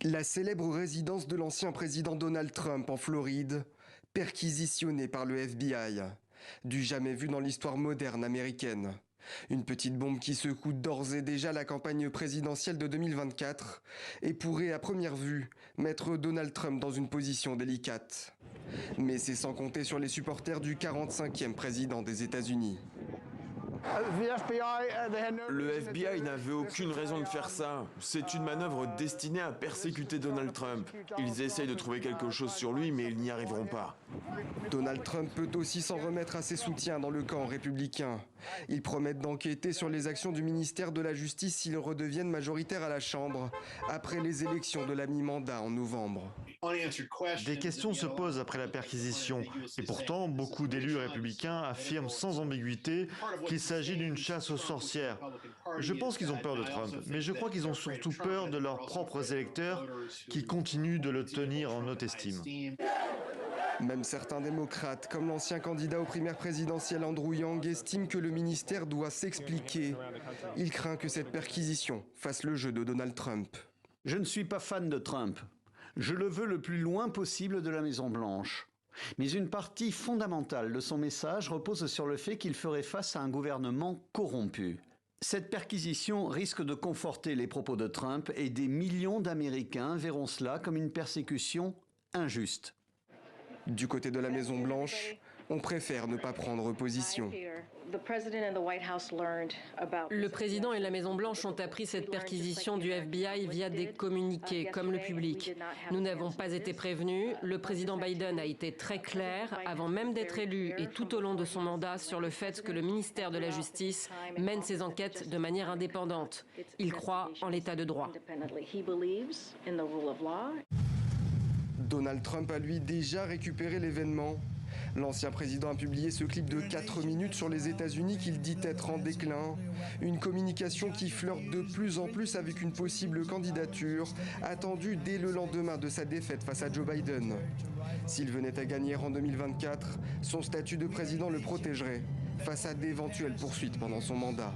La célèbre résidence de l'ancien président Donald Trump en Floride, perquisitionnée par le FBI, du jamais vu dans l'histoire moderne américaine. Une petite bombe qui secoue d'ores et déjà la campagne présidentielle de 2024 et pourrait à première vue mettre Donald Trump dans une position délicate. Mais c'est sans compter sur les supporters du 45e président des États-Unis. Le FBI n'avait aucune raison de faire ça. C'est une manœuvre destinée à persécuter Donald Trump. Ils essayent de trouver quelque chose sur lui, mais ils n'y arriveront pas. Donald Trump peut aussi s'en remettre à ses soutiens dans le camp républicain. Ils promettent d'enquêter sur les actions du ministère de la Justice s'ils redeviennent majoritaires à la Chambre, après les élections de la mi-mandat en novembre. Des questions se posent après la perquisition. Et pourtant, beaucoup d'élus républicains affirment sans ambiguïté qu'il s'agit d'une chasse aux sorcières. Je pense qu'ils ont peur de Trump, mais je crois qu'ils ont surtout peur de leurs propres électeurs qui continuent de le tenir en haute estime. Même certains démocrates, comme l'ancien candidat aux primaires présidentielles Andrew Yang, estiment que le ministère doit s'expliquer. Il craint que cette perquisition fasse le jeu de Donald Trump. Je ne suis pas fan de Trump. Je le veux le plus loin possible de la Maison-Blanche. Mais une partie fondamentale de son message repose sur le fait qu'il ferait face à un gouvernement corrompu. Cette perquisition risque de conforter les propos de Trump et des millions d'Américains verront cela comme une persécution injuste. Du côté de la Maison-Blanche, on préfère ne pas prendre position. Le président et la Maison-Blanche ont appris cette perquisition du FBI via des communiqués, comme le public. Nous n'avons pas été prévenus. Le président Biden a été très clair, avant même d'être élu et tout au long de son mandat, sur le fait que le ministère de la Justice mène ses enquêtes de manière indépendante. Il croit en l'état de droit. Donald Trump a lui déjà récupéré l'événement. L'ancien président a publié ce clip de 4 minutes sur les États-Unis qu'il dit être en déclin. Une communication qui flirte de plus en plus avec une possible candidature, attendue dès le lendemain de sa défaite face à Joe Biden. S'il venait à gagner en 2024, son statut de président le protégerait face à d'éventuelles poursuites pendant son mandat.